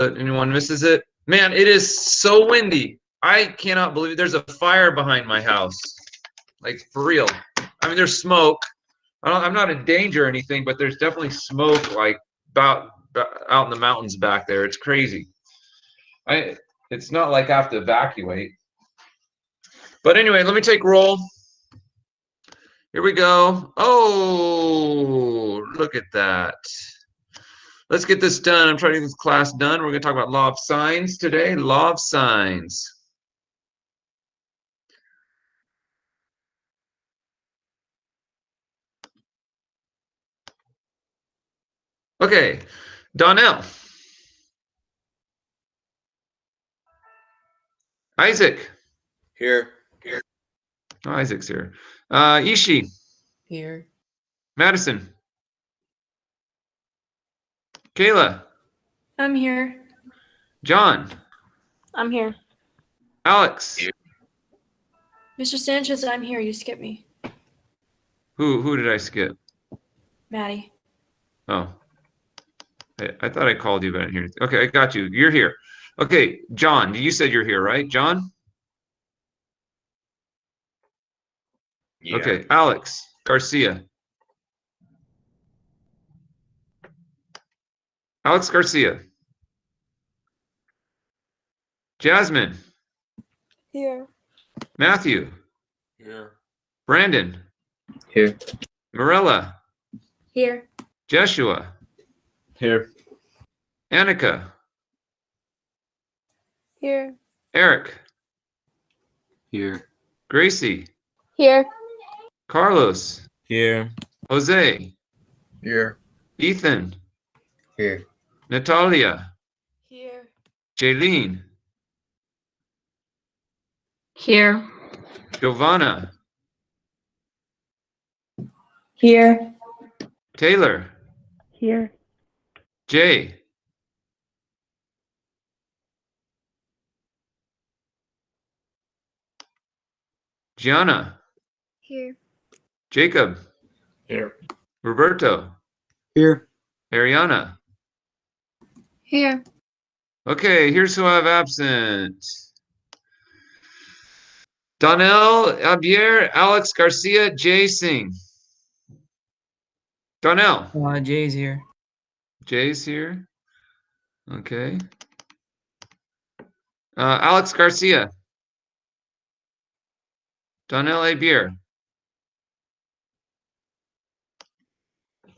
anyone misses it. Man, it is so windy. I cannot believe there's a fire behind my house. Like, for real. I mean, there's smoke. I'm not in danger or anything, but there's definitely smoke like about out in the mountains back there. It's crazy. It's not like I have to evacuate. But anyway, let me take roll. Here we go. Oh, look at that. Let's get this done. I'm trying to get this class done. We're going to talk about law of sines today. Law of sines. Okay, Donnell. Isaac. Here. Oh, Isaac's here. Ishi. Here. Madison. Kayla. I'm here. John. I'm here. Alex. Mr. Sanchez, I'm here. You skipped me. Who did I skip? Maddie. Oh. I thought I called you, but I didn't hear anything. Okay, I got you. You're here. Okay, John, you said you're here, right? John? Yeah. Okay, Alex Garcia. Alex Garcia. Jasmine. Here. Matthew. Here. Brandon. Here. Marella. Here. Jeshua. Here. Annika. Here. Eric. Here. Gracie. Here. Carlos. Here. Jose. Here. Ethan. Here. Natalia. Here. Jaylene. Here. Giovanna. Here. Taylor. Here. Jay. Gianna. Here. Jacob. Here. Roberto. Here. Ariana. Here. Okay, here's who I have absent. Donnell Abier, Alex Garcia, Jay Singh. Donnell. Jay's here. Jay's here. Okay. Alex Garcia. Donnell Abier.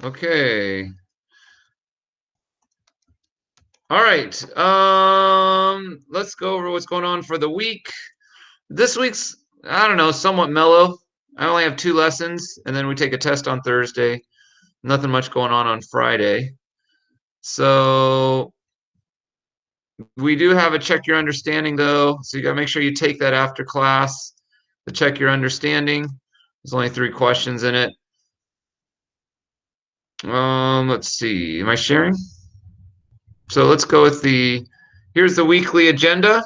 Okay. All right. Let's go over what's going on for the week. This week's, I don't know, somewhat mellow. I only have 2 lessons, and then we take a test on Thursday. Nothing much going on Friday. So we do have a check your understanding, though. So you got to make sure you take that after class to check your understanding. There's only 3 questions in it. Let's see. Am I sharing? So let's go with here's the weekly agenda.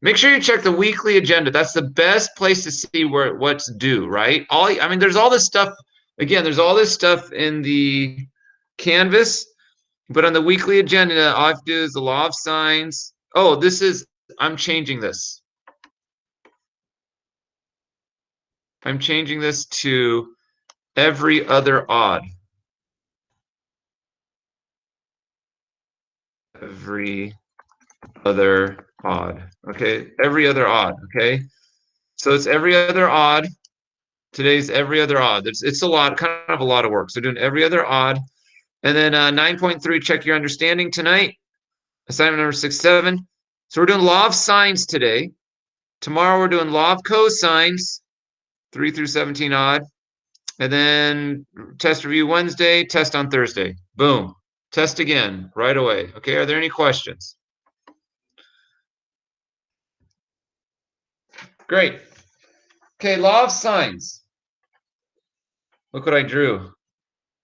Make sure you check the weekly agenda. That's the best place to see what's due, right? I mean, there's all this stuff. Again, there's all this stuff in the Canvas, but on the weekly agenda, all I have to do is the law of sines. Oh, I'm changing this. I'm changing this to every other odd. Every other odd. Okay, every other odd. Okay, so it's every other odd. Today's every other odd. It's a lot, kind of a lot of work. So doing every other odd, and then 9.3. Check your understanding tonight. Assignment number 6-7. So we're doing law of sines today. Tomorrow we're doing law of cosines, 3 through 17 odd, and then test review Wednesday. Test on Thursday. Boom. Test again right away. Okay, are there any questions? Great. Okay, law of sines. Look what I drew.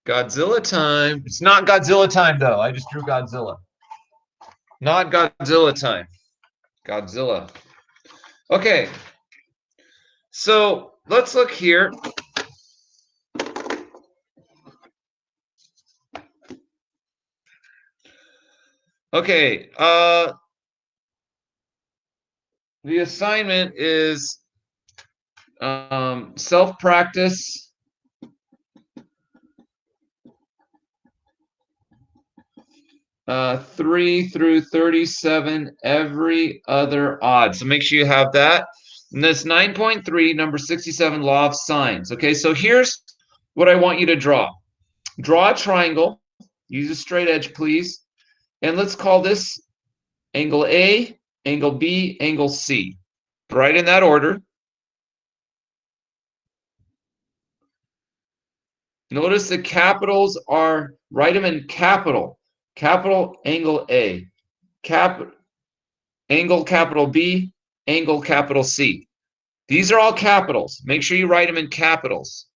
Godzilla time. It's not Godzilla time, though. I just drew Godzilla. Not Godzilla time. Godzilla. Okay. So let's look here. Okay. The assignment is self-practice. Uh, 3 through 37, every other odd. So make sure you have that. And that's 9.3, number 67, law of sines. Okay, so here's what I want you to draw. Draw a triangle. Use a straight edge, please. And let's call this angle A, angle B, angle C. Right in that order. Notice the capitals are, write them in capital. Capital angle A. Angle capital B, angle capital C. These are all capitals. Make sure you write them in capitals.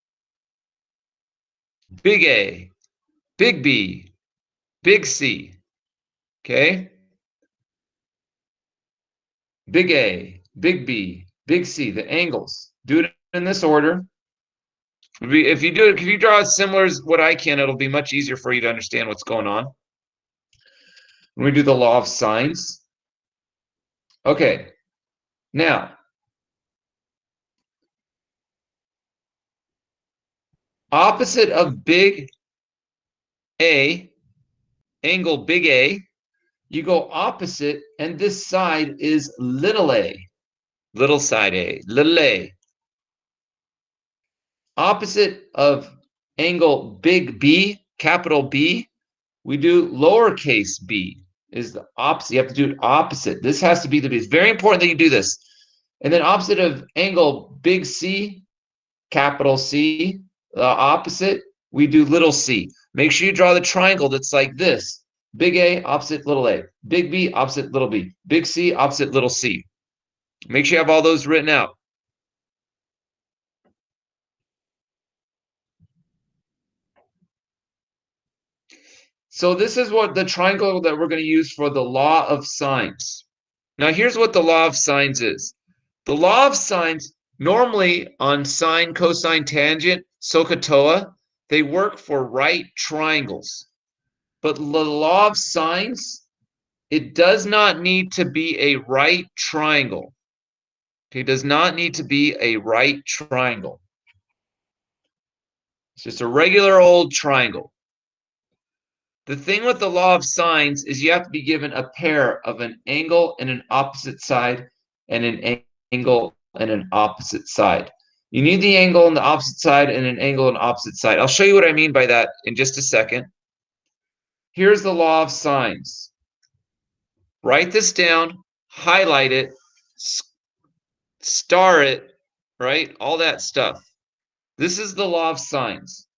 Big A, big B, big C. Okay? Big A, big B, big C, the angles. Do it in this order. If you draw it similar as what I can, it'll be much easier for you to understand what's going on. When we do the law of sines. Okay. Now, opposite of big A, angle big A, you go opposite, and this side is little a. Little side A, little a. Opposite of angle big B, capital B, we do lowercase b, is the opposite. You have to do it opposite. This has to be the B. It's very important that you do this. And then opposite of angle big C, capital C, the opposite, we do little c. Make sure you draw the triangle that's like this. Big A, opposite little a. Big B, opposite little b. Big C, opposite little c. Make sure you have all those written out. So this is what the triangle that we're going to use for the law of sines. Now here's what the law of sines is. The law of sines, normally on sine, cosine, tangent, SOHCAHTOA, they work for right triangles. But the law of sines, it does not need to be a right triangle. Okay, it does not need to be a right triangle. It's just a regular old triangle. The thing with the law of sines is you have to be given a pair of an angle and an opposite side and an angle and an opposite side. You need the angle on the opposite side and an angle on opposite side. I'll show you what I mean by that in just a second. Here's the law of sines. Write this down, highlight it, star it, right? All that stuff. This is the law of sines.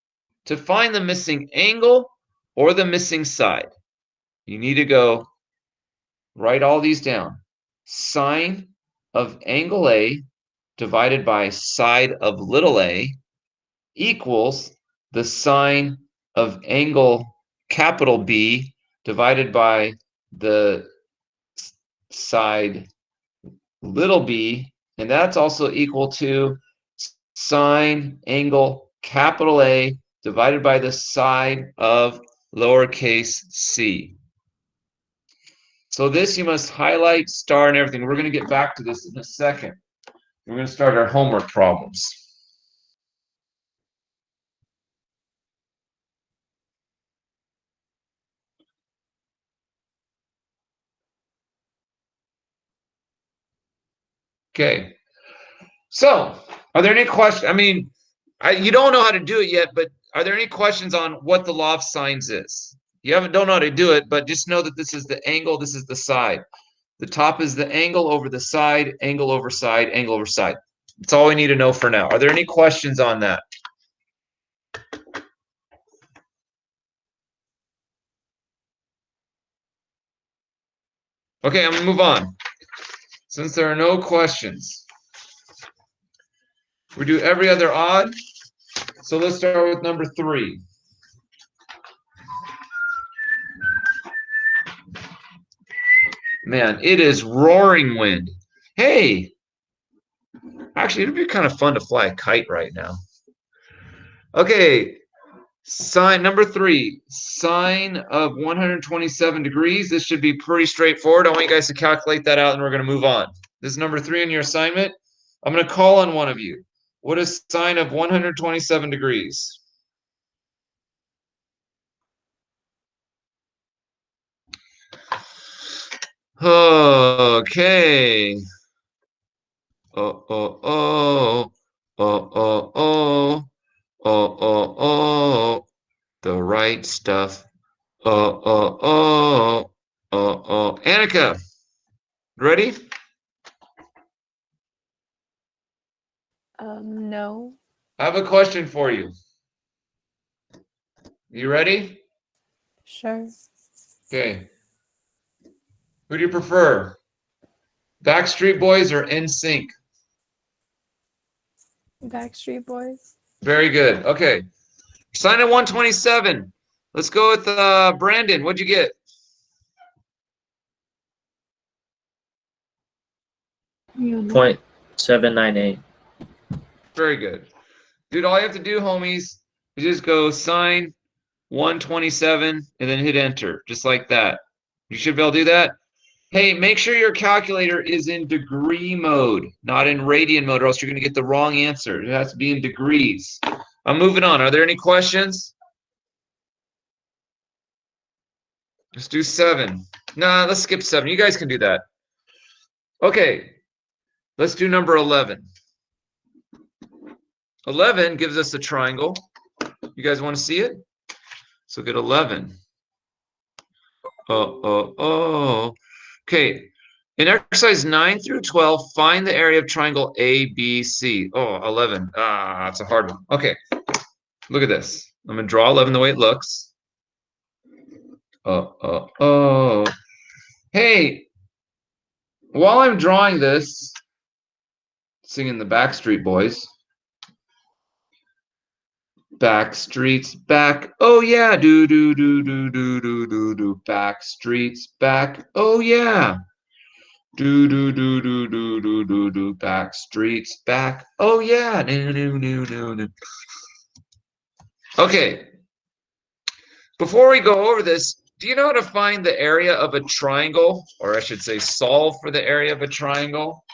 To find the missing angle or the missing side, you need to go write all these down. Sine of angle A divided by side of little a equals the sine of angle capital B divided by the side little b, and that's also equal to sine angle capital A divided by the side of lowercase c. So this you must highlight, star, and everything. We're going to get back to this in a second. We're going to start our homework problems. Okay. So, are there any questions? I mean, you don't know how to do it yet, but are there any questions on what the law of sines is? You don't know how to do it, but just know that this is the angle, this is the side. The top is the angle over the side, angle over side, angle over side. That's all we need to know for now. Are there any questions on that? Okay, I'm going to move on. Since there are no questions, we do every other odd. So let's start with number 3. Man, it is roaring wind. Hey, actually, it'd be kind of fun to fly a kite right now. Okay, Sine number 3, sine of 127 degrees. This should be pretty straightforward. I want you guys to calculate that out, and we're going to move on. This is number 3 on your assignment. I'm going to call on one of you. What is sine of 127 degrees? Okay. Oh, oh, oh. Oh, oh, oh. Oh, oh, oh. The right stuff. Oh, oh, oh. Oh, oh. Annika, ready? No. I have a question for you. You ready? Sure. Okay. Who do you prefer? Backstreet Boys or NSYNC? Backstreet Boys. Very good. Okay. Sine of 127. Let's go with Brandon. What'd you get? Point 798. Very good. Dude, all you have to do, homies, is just go sine 127 and then hit enter, just like that. You should be able to do that. Hey, make sure your calculator is in degree mode, not in radian mode, or else you're going to get the wrong answer. It has to be in degrees. I'm moving on. Are there any questions? Let's do 7. Nah, let's skip 7. You guys can do that. Okay, let's do number 11. 11 gives us a triangle. You guys want to see it? So get 11. Oh. Okay. In exercise 9 through 12, find the area of triangle ABC. Oh, 11. Ah, that's a hard one. Okay. Look at this. I'm going to draw 11 the way it looks. Oh. Hey, while I'm drawing this, singing the Backstreet Boys. Backstreet's back. Oh yeah. Do. Backstreet's back. Oh yeah. Do. Backstreet's back. Oh yeah. No. Okay. Before we go over this, do you know how to find the area of a triangle? Or I should say solve for the area of a triangle?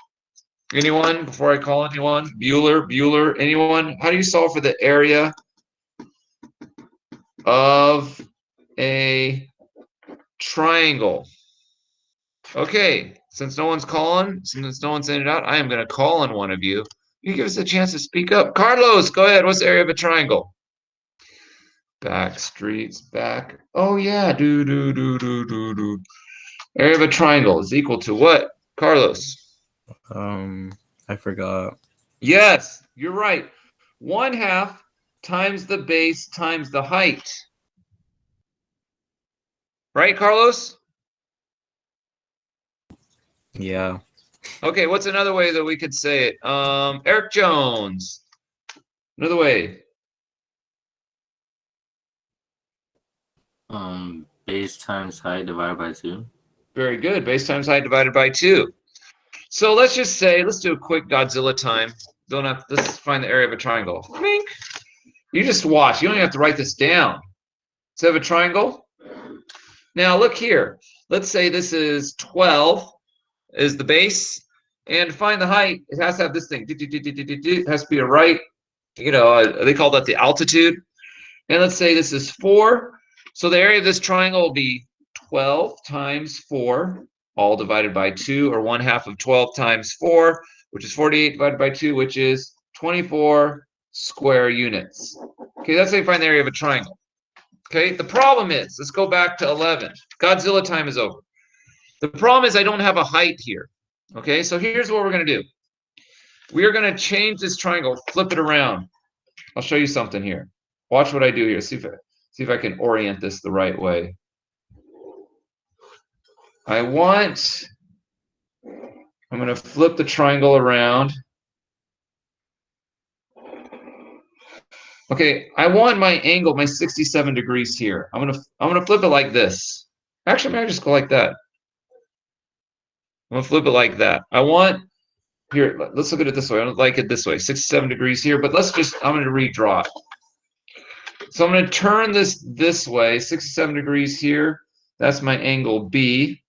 Anyone? Before I call anyone? Bueller, anyone? How do you solve for the area of a triangle? Okay, since no one's calling, since no one's sending it out, I am going to call on one of you. You give us a chance to speak up. Carlos, go ahead. What's the area of a triangle? Backstreet's back. Oh yeah, do. Area of a triangle is equal to what? Carlos. I forgot. Yes, you're right. 1/2 times the base times the height. Right, Carlos? Yeah. Okay, what's another way that we could say it? Eric Jones. Another way. Base times height divided by 2. Very good. Base times height divided by 2. So let's just say, let's do a quick Godzilla time. Let's find the area of a triangle. Mink. You just watch. You don't even have to write this down. Let's have a triangle. Now look here. Let's say this is 12 is the base. And find the height. It has to have this thing. It has to be a right. They call that the altitude. And let's say this is 4. So the area of this triangle will be 12 times 4, all divided by 2, or 1/2 of 12 times 4, which is 48 divided by 2, which is 24 square units. Okay, that's how you find the area of a triangle. Okay, the problem is, let's go back to 11. Godzilla time is over. The problem is I don't have a height here. Okay, so here's what we're going to do. We are going to change this triangle, flip it around. I'll show you something here. Watch what I do here. See if I can orient this the right way. I'm going to flip the triangle around. Okay, I want my angle, my 67 degrees here. I'm gonna flip it like this. Actually, maybe I just go like that. I'm gonna flip it like that. Here, let's look at it this way. I don't like it this way. 67 degrees here, but I'm gonna redraw it. So I'm going to turn this way, 67 degrees here. That's my angle B.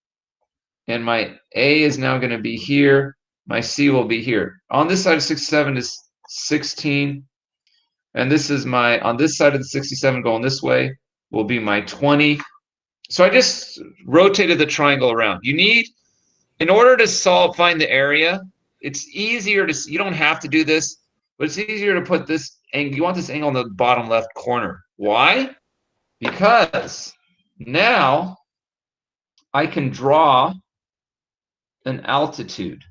And my A is now going to be here. My C will be here. On this side of 67 is 16. And this is on this side of the 67 going this way will be my 20. So I just rotated the triangle around. In order to find the area, it's easier you don't have to do this, but it's easier to put this angle. You want this angle in the bottom left corner. Why? Because now I can draw an altitude.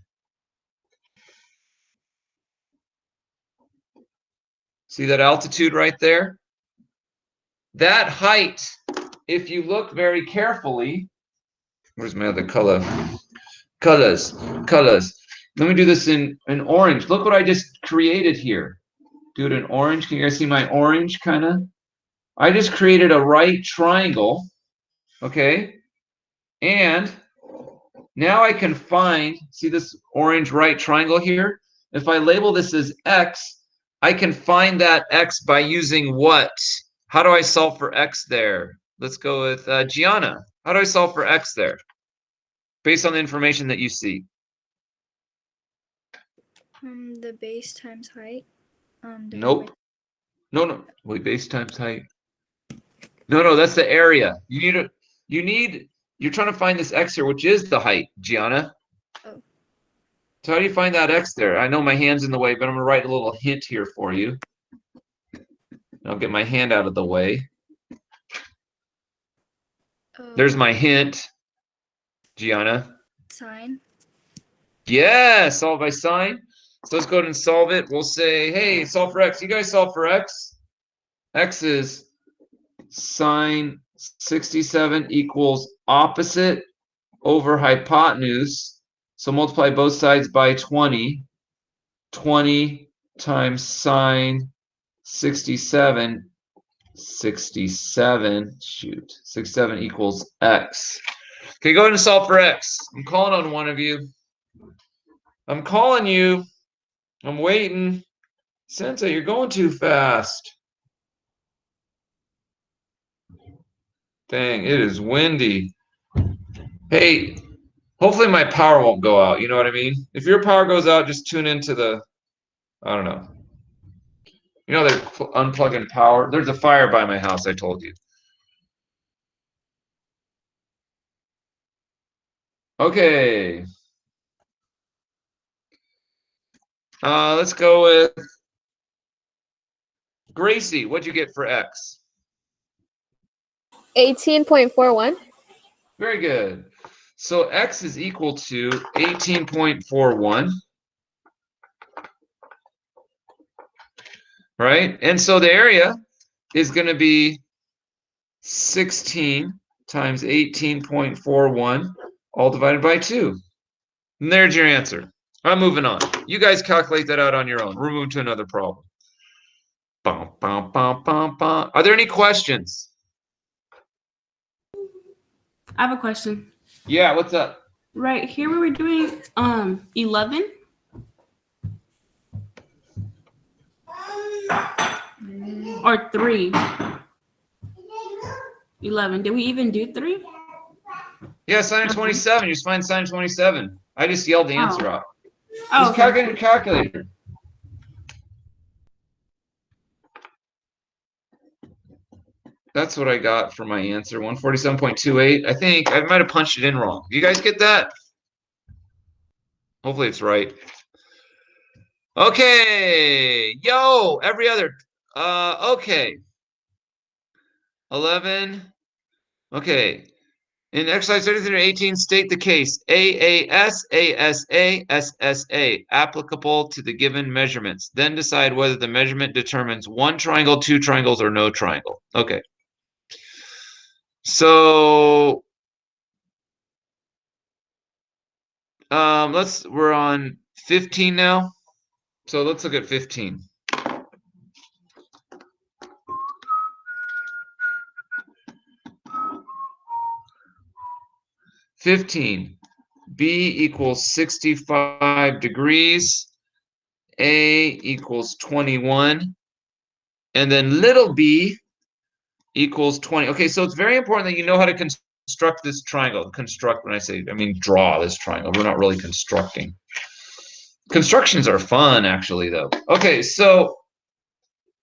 See that altitude right there? That height, if you look very carefully, where's my other color? Colors. Let me do this in orange. Look what I just created here. Do it in orange. Can you guys see my orange kind of? I just created a right triangle, okay? And now I can see this orange right triangle here? If I label this as X, I can find that X by using what? How do I solve for X there? Let's go with Gianna. How do I solve for X there? Based on the information that you see. The base times height. Nope. No. Wait, base times height. No, that's the area. You're trying to find this X here, which is the height, Gianna. Oh. So how do you find that X there? I know my hand's in the way, but I'm gonna write a little hint here for you. I'll get my hand out of the way. There's my hint, Gianna. Sine. Yeah, solve by sine. So let's go ahead and solve it. We'll say, hey, solve for X. You guys solve for X. X is sine 67 equals opposite over hypotenuse. So multiply both sides by 20. 20 times sine 67. 67 equals X. Okay, go ahead and solve for X. I'm calling on one of you. I'm calling you. I'm waiting. Sensei, you're going too fast. Dang, it is windy. Hey, hopefully my power won't go out. You know what I mean? If your power goes out, just tune into I don't know. You know, they're unplugging power. There's a fire by my house, I told you. Okay. Let's go with Gracie. What'd you get for X? 18.41. Very good. So X is equal to 18.41. Right? And so the area is going to be 16 times 18.41, all divided by 2. And there's your answer. I'm moving on. You guys calculate that out on your own. We're moving to another problem. Bum, bum, bum, bum, bum. Are there any questions? I have a question. Yeah, what's up? Right here we were doing 11. Or 3. 11. Did we even do 3? Yeah, sine 27. You just find sine 27. I just yelled the answer out. Oh, Just okay. calculate your calculator. That's what I got for my answer, 147.28. I think I might have punched it in wrong. Do you guys get that? Hopefully it's right. Okay. Yo, every other. Okay. 11. Okay. In exercise 33-18, state the case. AAS, ASA, SSA, applicable to the given measurements. Then decide whether the measurement determines one triangle, two triangles, or no triangle. Okay. So we're on 15 now. So let's look at 15. B equals 65 degrees. A equals 21. And then little b equals 20. Okay, so it's very important that you know how to construct this triangle. Construct, when I say, I mean draw this triangle. We're not really constructing. Constructions are fun, actually, though. Okay, so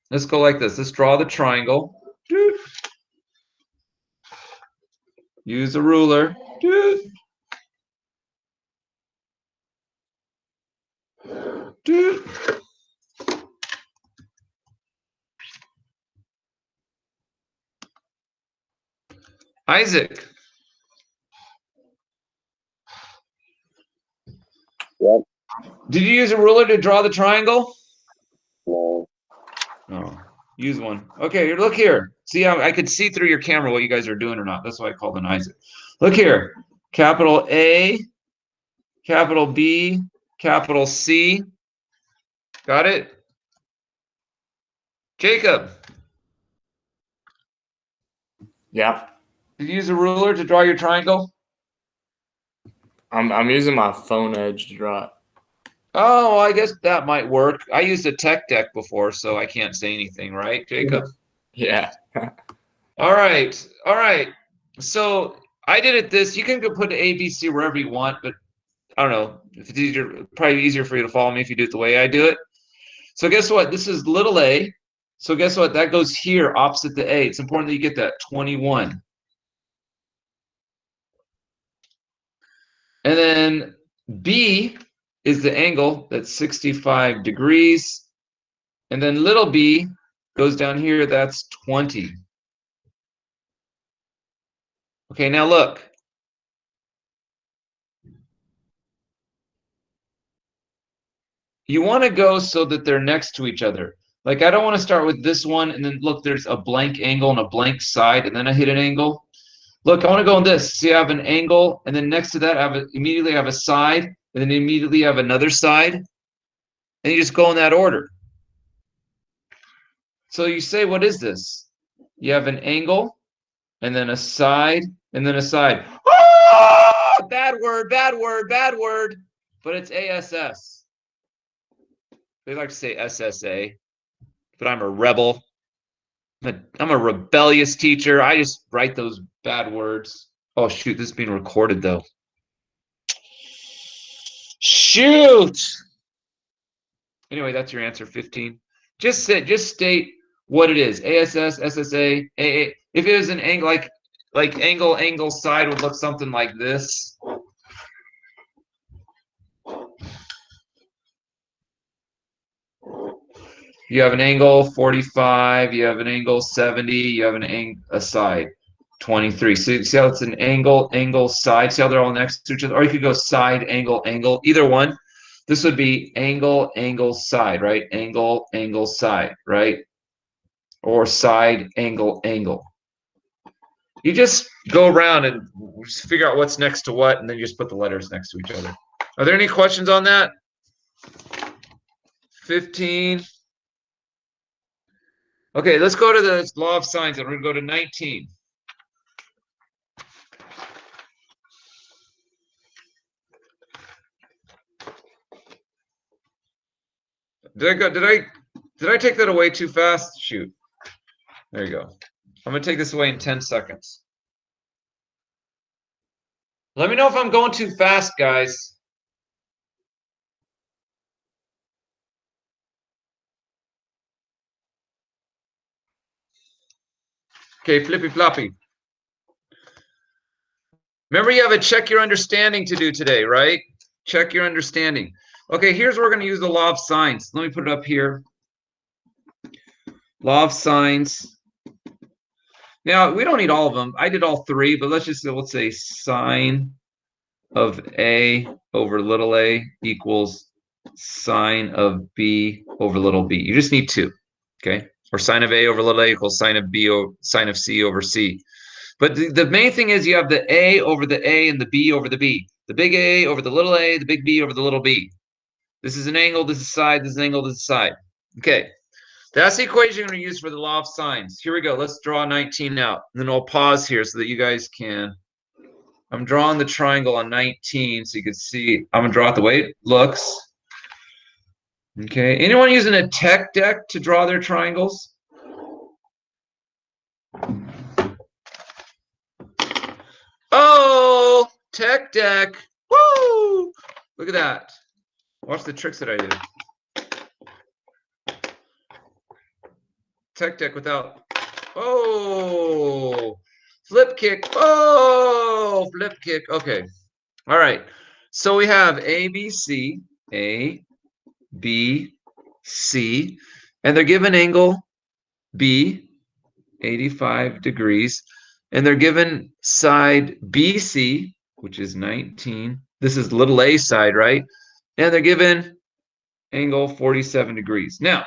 let's go like this. Let's draw the triangle. Use a ruler. Isaac. Yep. Did you use a ruler to draw the triangle? No. No. Use one. Okay, look here. See how I could see through your camera what you guys are doing or not. That's why I called an Isaac. Look here. Capital A, capital B, capital C. Got it? Jacob. Yeah. Did you use a ruler to draw your triangle? I'm using my phone edge to draw it. Oh, I guess that might work. I used a tech deck before, so I can't say anything, right, Jacob? Yeah. All right. All right. So I did it this. You can go put A, B, C wherever you want, but I don't know if it's easier, probably easier for you to follow me if you do it the way I do it. So guess what? This is little a. So guess what? That goes here opposite the A. It's important that you get that 21. And then B is the angle that's 65 degrees. And then little b goes down here, that's 20. Okay, now look. You want to go so that they're next to each other. Like, I don't want to start with this one, and then look, there's a blank angle and a blank side, and then I hit an angle. Look, I want to go on this. See, I have an angle, and then next to that, immediately have a side, and then immediately have another side. And you just go in that order. So you say, what is this? You have an angle, and then a side, and then a side. Oh, bad word, bad word, bad word. But it's ASS. They like to say SSA, but I'm a rebel. I'm a rebellious teacher. I just write those bad words. Oh, shoot, this is being recorded, though. Shoot! Anyway, that's your answer, 15. Just state what it is. ASS, SSA, AA. If it was an angle, like angle, side would look something like this. You have an angle 45, you have an angle 70, you have a side 23. So see how it's an angle, side. See how they're all next to each other? Or you could go side, angle, either one. This would be angle, side, right? Angle, side, right? Or side, angle. You just go around and just figure out what's next to what, and then you just put the letters next to each other. Are there any questions on that? 15. Okay, let's go to the law of sines, and we're going to go to 19. Did I take that away too fast? Shoot. There you go. I'm going to take this away in 10 seconds. Let me know if I'm going too fast, guys. Okay, flippy floppy. Remember, you have a check your understanding to do today, right? Check your understanding. Okay, here's where we're going to use the law of sines. Let me put it up here. Law of sines. Now, we don't need all of them. I did all three, but let's say sine of A over little a equals sine of B over little b. You just need two, okay? Or sine of A over little a equals sine of B over sine of C over C. But the main thing is you have the A over the A and the B over the B. The big A over the little a, the big B over the little b. This is an angle, this is side, this is an angle, this is side. Okay, that's the equation we're going to use for the law of sines. Here we go. Let's draw 19 out. And then I'll pause here so that you guys can. I'm drawing the triangle on 19 so you can see. I'm going to draw it the way it looks. Okay, anyone using a tech deck to draw their triangles? Tech deck. Woo! Look at that. Watch the tricks that I do. Tech deck without. Oh, flip kick. Oh, flip kick. Okay. All right. So we have A, B, C, A, B, C, and they're given angle B, 85 degrees, and they're given side BC, which is 19. This is little a side, right? And they're given angle 47 degrees. Now,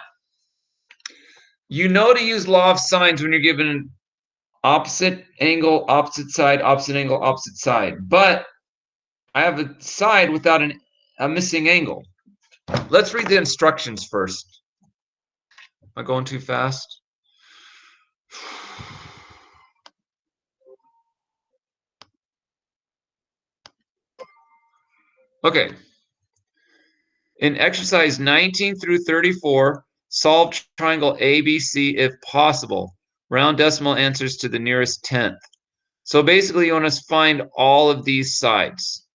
you know to use law of sines when you're given opposite angle, opposite side, opposite angle, opposite side. But I have a side without a missing angle. Let's read the instructions first. Am I going too fast? Okay. In exercise 19 through 34, solve triangle ABC if possible. Round decimal answers to the nearest tenth. So basically, you want to find all of these sides.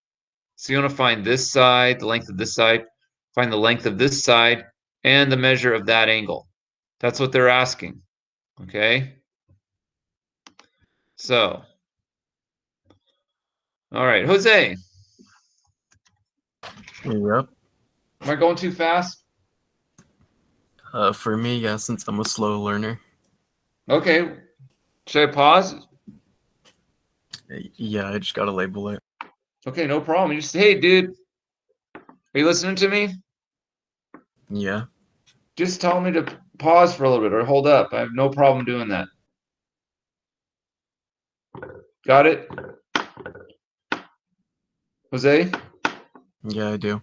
So you want to find this side, the length of this side, find the length of this side, and the measure of that angle. That's what they're asking. Okay? So, all right, Jose. Yep. Am I going too fast? For me, yeah, since I'm a slow learner. Okay. Should I pause? Yeah, I just gotta label it. Okay, no problem. You just, hey, dude, are you listening to me? Yeah. Just tell me to pause for a little bit or hold up. I have no problem doing that. Got it? Jose? Yeah, I do.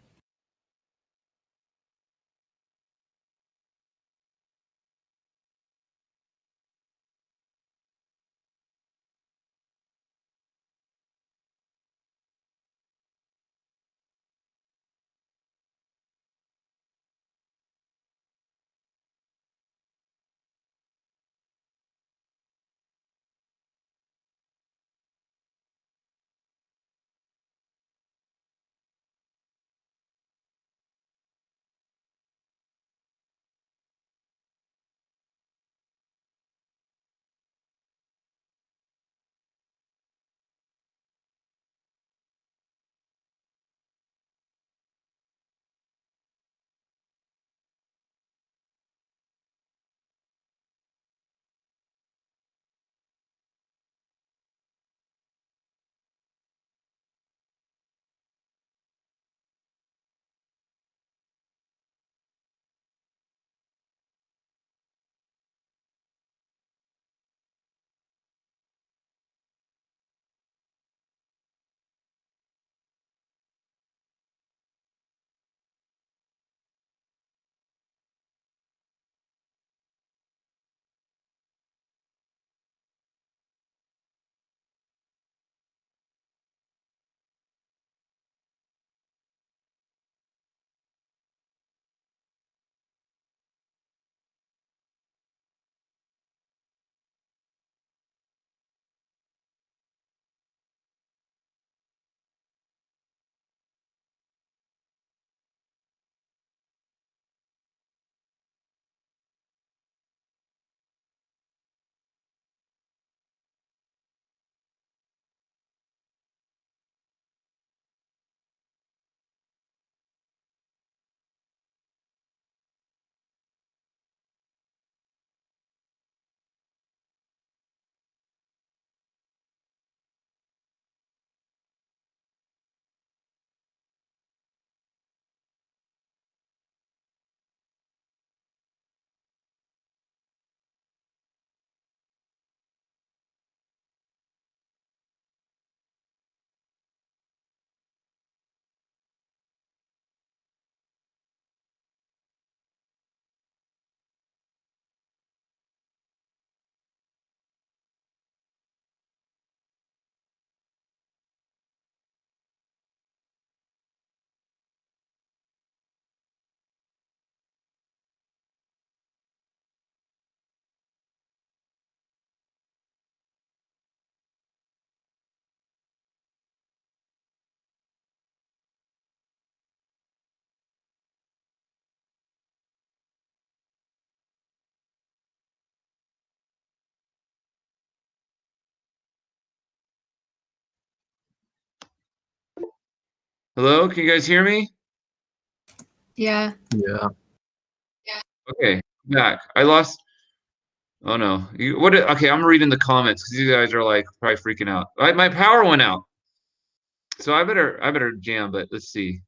Hello, can you guys hear me? Yeah. Yeah. Okay, back. I lost. Oh no. Okay, I'm reading the comments because you guys are like probably freaking out. My power went out, so I better jam. But let's see.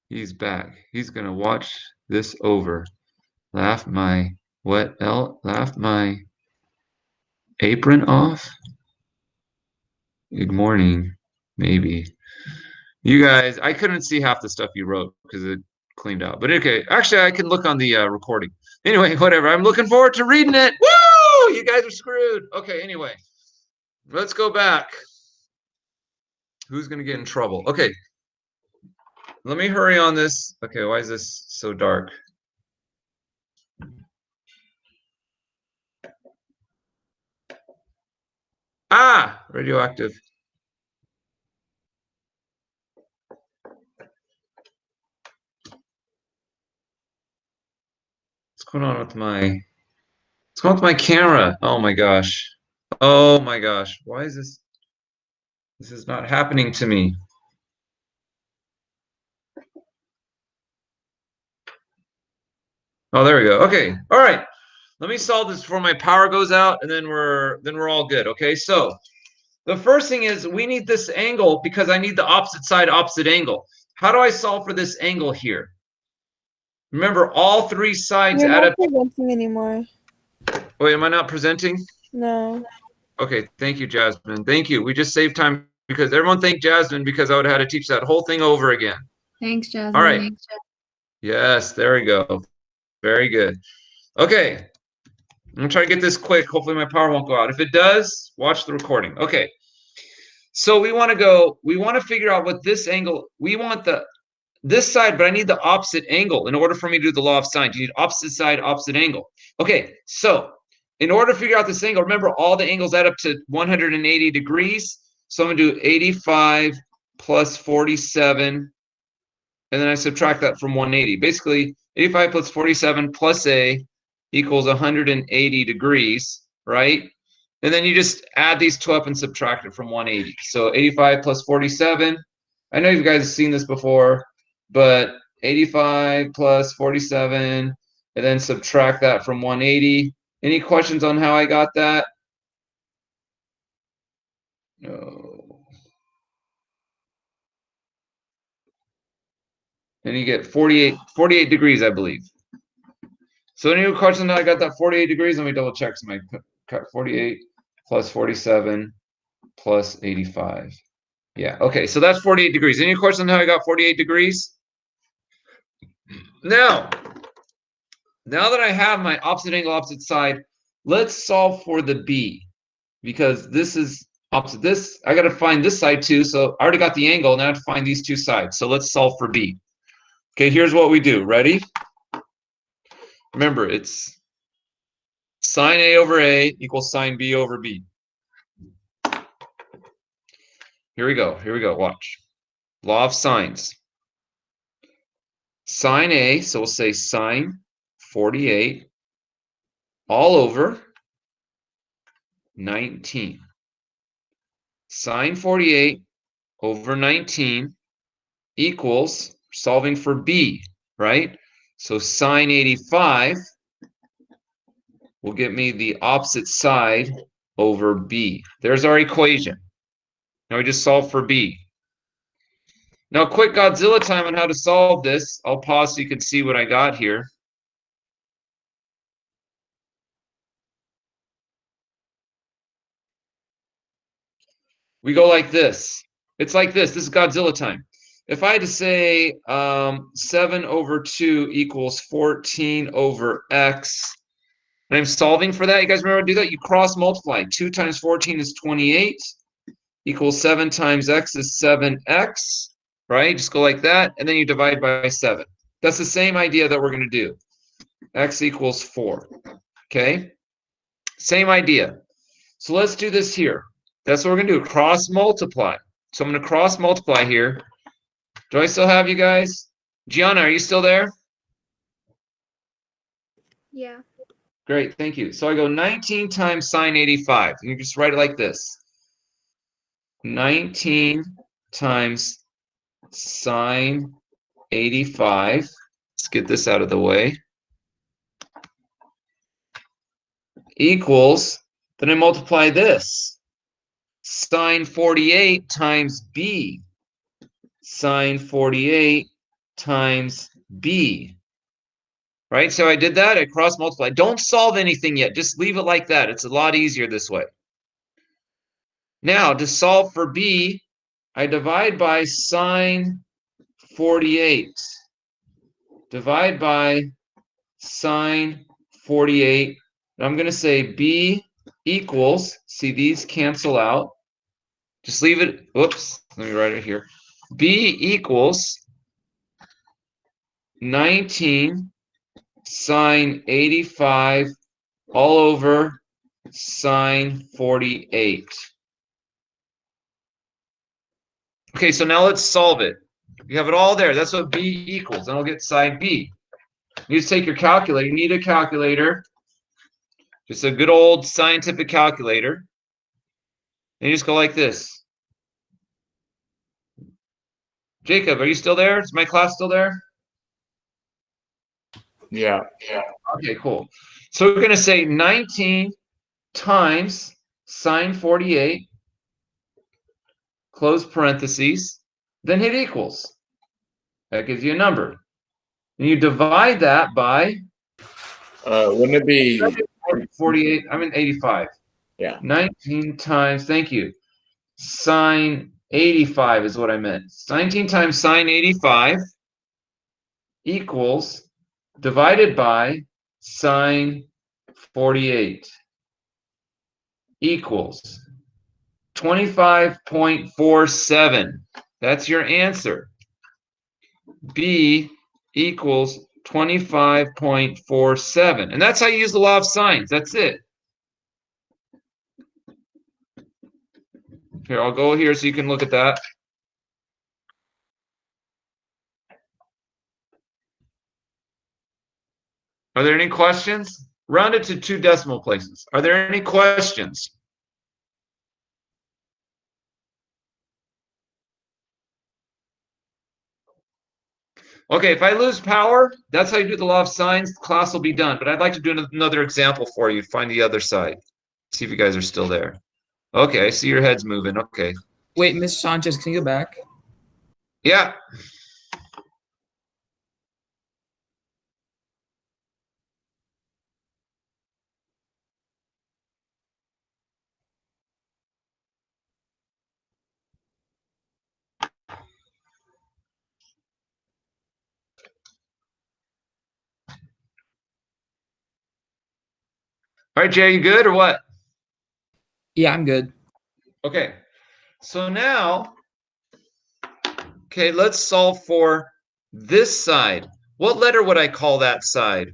He's back. He's gonna watch this over. Laugh my Laugh my apron off. Good morning, maybe. You guys, I couldn't see half the stuff you wrote because it cleaned out. But okay, actually, I can look on the recording. Anyway, whatever. I'm looking forward to reading it. Woo! You guys are screwed. Okay, anyway, let's go back. Who's gonna get in trouble? Okay, let me hurry on this. Okay, why is this so dark? Ah, radioactive. What's going on with my camera? Oh my gosh. Oh my gosh. Why is this? This is not happening to me. Oh, there we go. Okay. All right. Let me solve this before my power goes out, and then we're all good. Okay. So the first thing is we need this angle because I need the opposite side, opposite angle. How do I solve for this angle here? Remember, all three sides You're add not up. presenting anymore. Wait, am I not presenting? No. Okay. Thank you, Jasmine. Thank you. We just saved time because everyone thanked Jasmine because I would have had to teach that whole thing over again. Thanks, Jasmine. All right. Yes, there we go. Very good. Okay. I'm gonna try to get this quick. Hopefully my power won't go out. If it does, watch the recording. Okay. So we want to figure out what this angle, we want this side, but I need the opposite angle in order for me to do the law of sine. You need opposite side, opposite angle. Okay. So in order to figure out this angle, remember all the angles add up to 180 degrees. So I'm gonna do 85 plus 47. And then I subtract that from 180. Basically, 85 plus 47 plus A equals 180 degrees, right? And then you just add these two up and subtract it from 180. So 85 plus 47. I know you guys have seen this before, but 85 plus 47, and then subtract that from 180. Any questions on how I got that? No. And you get 48 degrees, I believe. So any questions on how I got that 48 degrees? Let me double check. So my cut 48 plus 47 plus 85. Yeah, okay, so that's 48 degrees. Any questions on how I got 48 degrees? Now that I have my opposite angle, opposite side, let's solve for the B because this is opposite this. I got to find this side too. So I already got the angle. Now I have to find these two sides. So let's solve for B. Okay, here's what we do. Ready? Remember, it's sine A over A equals sine B over B. Here we go. Here we go. Watch. Law of sines. Sine A, so we'll say sine 48 all over 19. Sine 48 over 19 equals, solving for B, right? So sine 85 will get me the opposite side over B. There's our equation. Now we just solve for B. Now, quick Godzilla time on how to solve this. I'll pause so you can see what I got here. We go like this. It's like this. This is Godzilla time. If I had to say 7 over 2 equals 14 over x, and I'm solving for that, you guys remember how to do that? You cross multiply. 2 times 14 is 28, equals 7 times x is 7x, right? Just go like that, and then you divide by 7. That's the same idea that we're going to do. X equals 4, okay? Same idea. So let's do this here. That's what we're going to do, cross multiply. So I'm going to cross multiply here. Do I still have you guys? Gianna, are you still there? Yeah. Great, thank you. So I go 19 times sine 85. You just write it like this. 19 times sine 85. Let's get this out of the way. Equals, then I multiply this. Sine 48 times b. Sine 48 times b. Right? So I did that. I cross multiplied. Don't solve anything yet. Just leave it like that. It's a lot easier this way. Now, to solve for b, I divide by sine 48. Divide by sine 48. And I'm going to say b equals, see these cancel out. Just leave it. Whoops. Let me write it here. B equals 19 sine 85 all over sine 48. Okay, so now let's solve it. You have it all there. That's what b equals. And I'll get side b. You just take your calculator. You need a calculator. Just a good old scientific calculator. And you just go like this. Jacob, are you still there? Is my class still there? Yeah. Okay, cool. So we're going to say 19 times sine 48, close parentheses, then hit equals. That gives you a number. And you divide that by Wouldn't it be 48, I mean 85. Yeah. 19 times, thank you. Sine 85 is what I meant. 19 times sine 85 equals divided by sine 48 equals 25.47. That's your answer. B equals 25.47. And that's how you use the law of sines. That's it. Here, I'll go here so you can look at that. Are there any questions? Round it to 2 decimal places. Are there any questions? Okay, if I lose power, that's how you do the law of sines. The class will be done. But I'd like to do another example for you. Find the other side. See if you guys are still there. Okay, I see your heads moving. Okay. Wait, Miss Sanchez, can you go back? Yeah. All right, Jay, you good or what? Yeah, I'm good. Okay. So now, okay, let's solve for this side. What letter would I call that side?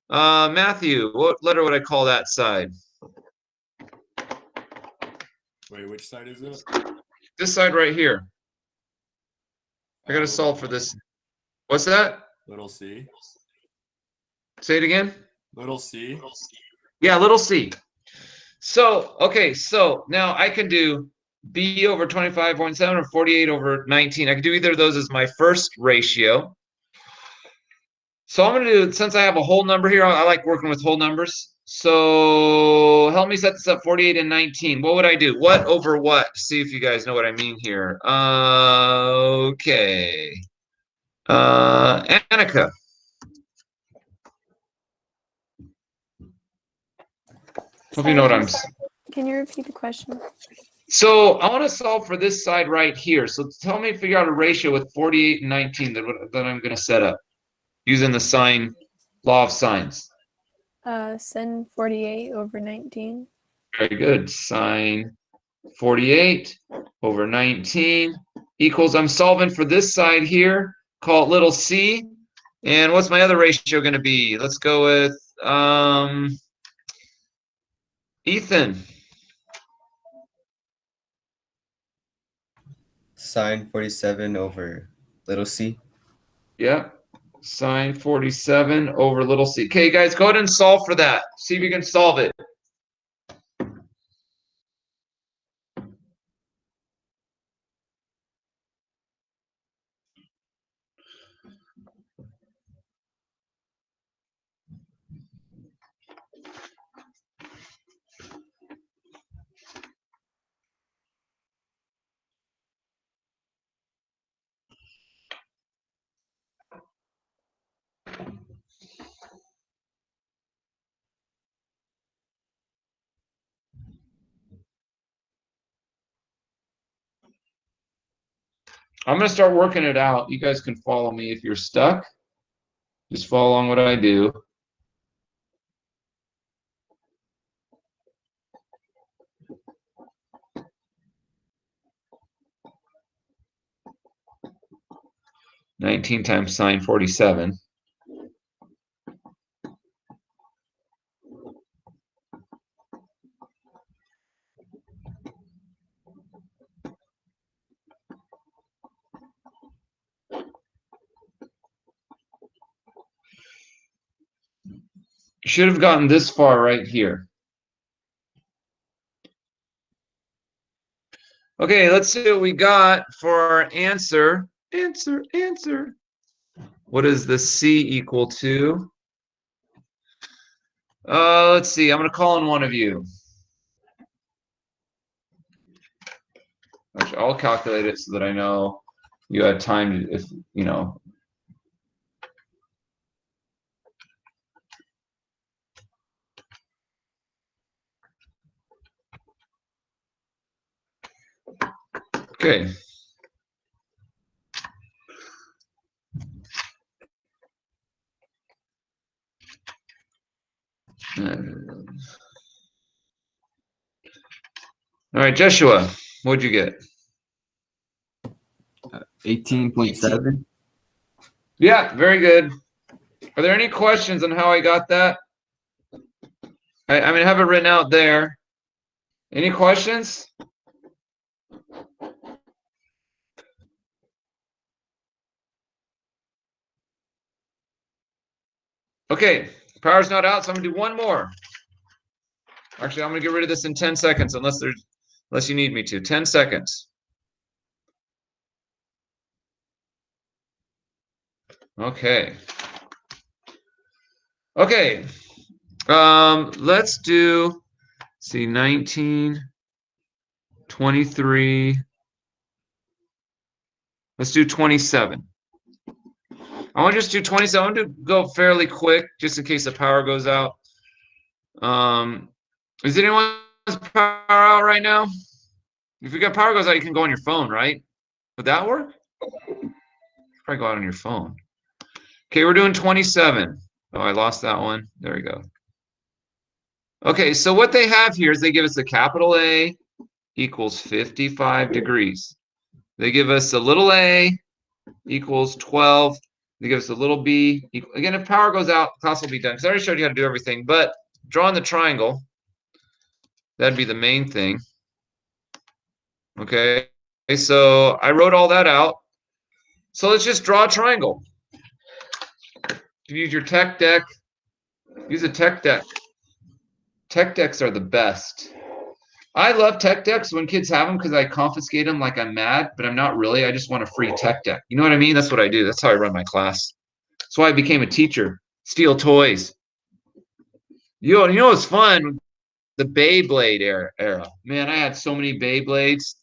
Matthew, what letter would I call that side? Wait, which side is it? This side right here. I got to solve for this. What's that? Little c. Say it again. Little c. Yeah, little c. So, okay, so now I can do b over 25.7 or 48 over 19. I can do either of those as my first ratio. So I'm going to do, since I have a whole number here, I like working with whole numbers. So help me set this up, 48 and 19. What would I do? What over what? See if you guys know what I mean here. Okay. Annika. Hope you know what I'm saying. Can you repeat the question? So I want to solve for this side right here. So tell me, figure out a ratio with 48 and 19 that I'm going to set up using the sine law of sines. Sin 48 over 19. Very good. Sine 48 over 19 equals, I'm solving for this side here. Call it little c. And what's my other ratio going to be? Let's go with Ethan. Sine 47 over little c. Yeah. Sine 47 over little c. Okay, guys, go ahead and solve for that. See if you can solve it. I'm going to start working it out. You guys can follow me if you're stuck. Just follow along what I do. $19 times sine 47. Should have gotten this far right here. Okay, let's see what we got for our answer. Answer. What does the C equal to? Let's see. I'm going to call on one of you. Actually, I'll calculate it so that I know you had time to, if you know. Okay. All right, Joshua, what'd you get? 18.7. Yeah, very good. Are there any questions on how I got that? I mean, I have it written out there. Any questions? Okay, power's not out, so I'm gonna do one more. Actually, I'm gonna get rid of this in 10 seconds, unless you need me to. 10 seconds. Okay. Okay. Let's do, see, 19, 23. Let's do 27. I want to just do 27. I want to go fairly quick, just in case the power goes out. Is anyone's power out right now? If your power goes out, you can go on your phone, right? Would that work? Probably go out on your phone. Okay, we're doing 27. Oh, I lost that one. There we go. Okay, so what they have here is they give us a capital A equals 55 degrees. They give us a little a equals 12. They give us a little b. Again, if power goes out, class will be done. Because I already showed you how to do everything. But drawing the triangle, that'd be the main thing. Okay, so I wrote all that out. So let's just draw a triangle. Use your tech deck. Use a tech deck. Tech decks are the best. I love tech decks when kids have them because I confiscate them like I'm mad, but I'm not really. I just want a free tech deck. You know what I mean? That's what I do. That's how I run my class. That's why I became a teacher. Steal toys. You know what's fun? The Beyblade era. Man, I had so many Beyblades.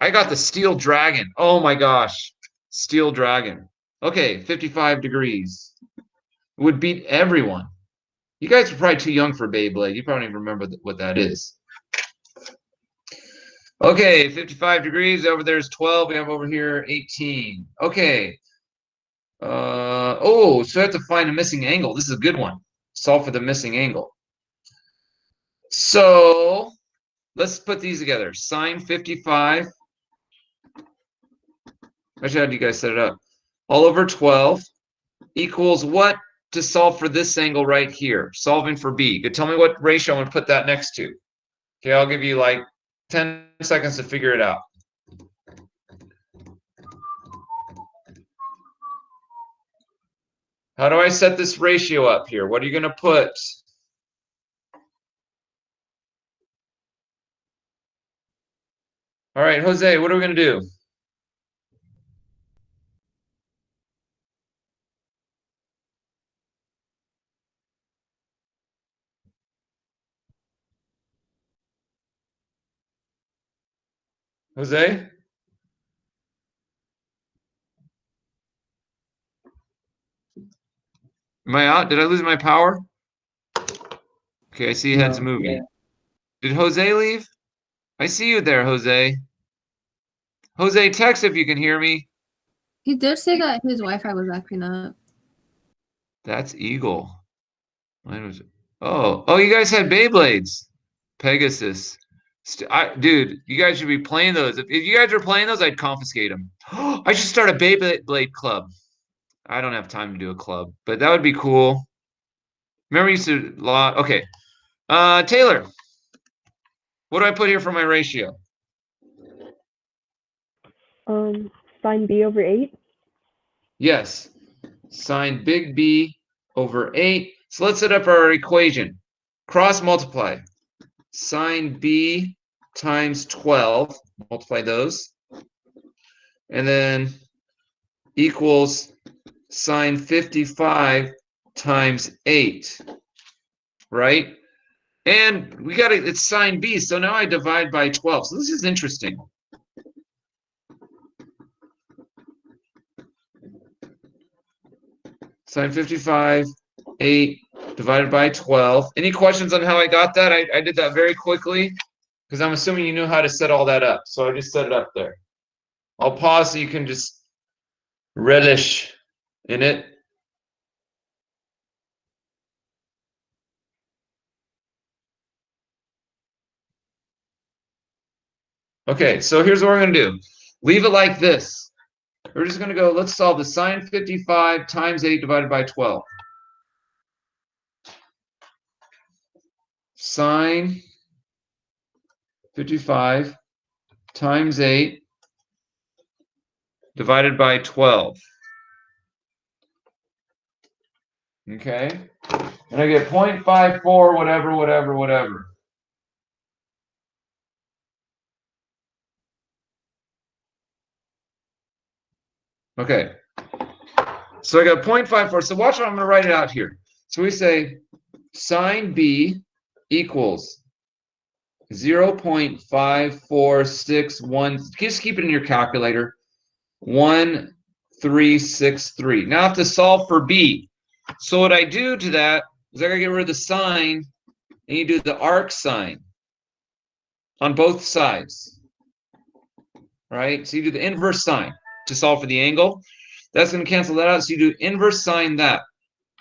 I got the Steel Dragon. Oh my gosh. Steel Dragon. Okay, 55 degrees. Would beat everyone. You guys are probably too young for Beyblade. You probably don't even remember what that is. Okay, 55 degrees. Over there's 12. We have over here 18. Okay. Oh, so I have to find a missing angle. This is a good one. Solve for the missing angle. So let's put these together. Sine 55. Actually, how do you guys set it up? All over 12 equals what to solve for this angle right here? Solving for B. Could tell me what ratio I'm going to put that next to. Okay, I'll give you like 10 seconds to figure it out. How do I set this ratio up here? What are you going to put? All right, Jose, what are we going to do? Jose? Am I out? Did I lose my power? Okay, I see heads moving. Did Jose leave? I see you there, Jose. Jose, text if you can hear me. He did say that his Wi-Fi was acting up. That's Eagle. Mine was. Oh, you guys had Beyblades. Pegasus. Dude, you guys should be playing those. If you guys are playing those, I'd confiscate them. I should start a Beyblade club. I don't have time to do a club, but that would be cool. Remember, you used to okay. Taylor, what do I put here for my ratio? Sine B over 8. Yes, sine big B over 8. So let's set up our equation. Cross multiply. Sine B times 12. Multiply those. And then equals sine 55 times 8. Right? And we got it, it's sine B. So now I divide by 12. So this is interesting. Sine 55, 8 divided by 12. Any questions on how I got that? I did that very quickly because I'm assuming you knew how to set all that up. So I just set it up there. I'll pause so you can just relish in it. Okay, so here's what we're going to do. Leave it like this. We're just going to go, let's solve the sine 55 times 8 divided by 12. Sine 55 times 8 divided by 12. Okay? And I get 0.54, whatever. Okay. So I got 0.54. So watch what I'm going to write it out here. So we say sine B equals 0.5461. Just keep it in your calculator. 1363. Now I have to solve for B. So what I do to that is I gotta get rid of the sine, and you do the arc sine on both sides. Right? So you do the inverse sine to solve for the angle. That's going to cancel that out. So you do inverse sine that.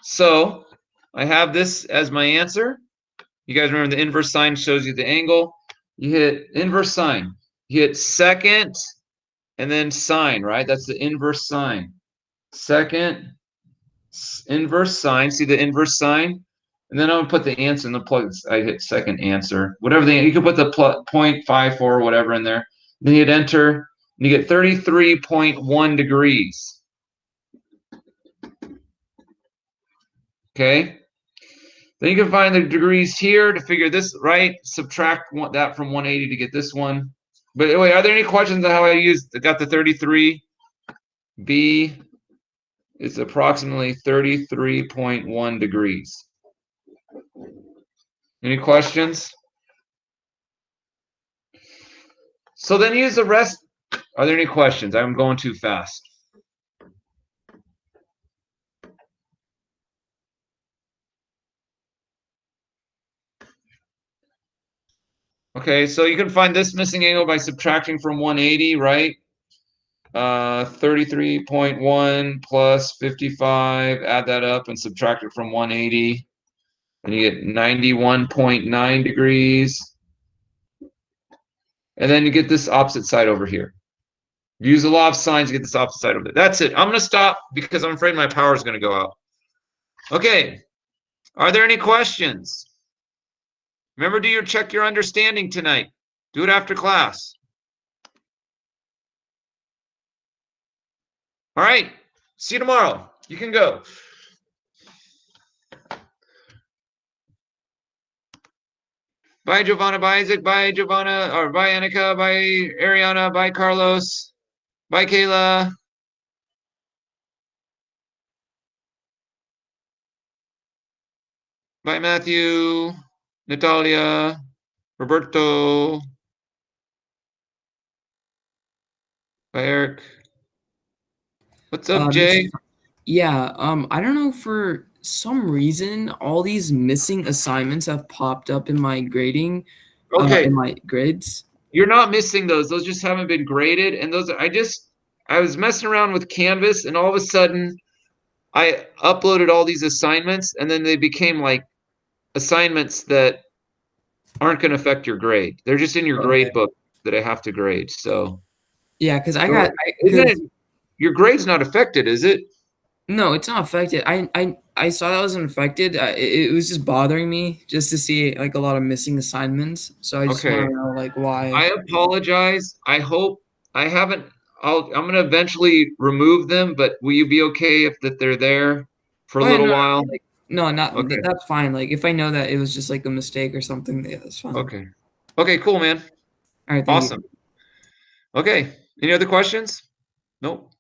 So I have this as my answer. You guys remember the inverse sine shows you the angle. You hit inverse sine. You hit second and then sine, right? That's the inverse sine. Second, inverse sine. See the inverse sine? And then I'm going to put the answer in the plug. I hit second answer. Whatever you can put the 0.54 or whatever in there. Then you hit enter. And you get 33.1 degrees. Okay. Then you can find the degrees here to figure this, right? Subtract that from 180 to get this one. But anyway, are there any questions on how I got the 33? B is approximately 33.1 degrees. Any questions? So then use the rest. Are there any questions? I'm going too fast. Okay, so you can find this missing angle by subtracting from 180, right? 33.1 plus 55, add that up and subtract it from 180. And you get 91.9 degrees. And then you get this opposite side over here. Use the law of sines to get this opposite side over there. That's it. I'm going to stop because I'm afraid my power is going to go out. Okay. Are there any questions? Remember, check your understanding tonight. Do it after class. All right. See you tomorrow. You can go. Bye, Giovanna. Bye, Isaac. Bye, Giovanna. Or bye, Annika. Bye, Ariana. Bye, Carlos. Bye, Kayla. Bye, Matthew. Natalia. Roberto. Bye, Eric. What's up, Jay? Yeah, I don't know, for some reason, all these missing assignments have popped up in my grading, Okay. in my grids. you're not missing those. Those just haven't been graded. And those, I was messing around with Canvas, and all of a sudden I uploaded all these assignments, and then they became like assignments that aren't going to affect your grade. They're just in your grade book that I have to grade. So Yeah, because your grade's not affected, is it? No, it's not affected. I saw that wasn't affected. It was just bothering me just to see like a lot of missing assignments. So I just want to know like why. I apologize. I hope I haven't. I'm gonna eventually remove them, but will you be okay if that they're there for a little while? No, not Okay. that's fine. Like if I know that it was just like a mistake or something, yeah, that's fine. Okay. Okay, cool, man. All right, thank you. Awesome. Okay. Any other questions? Nope.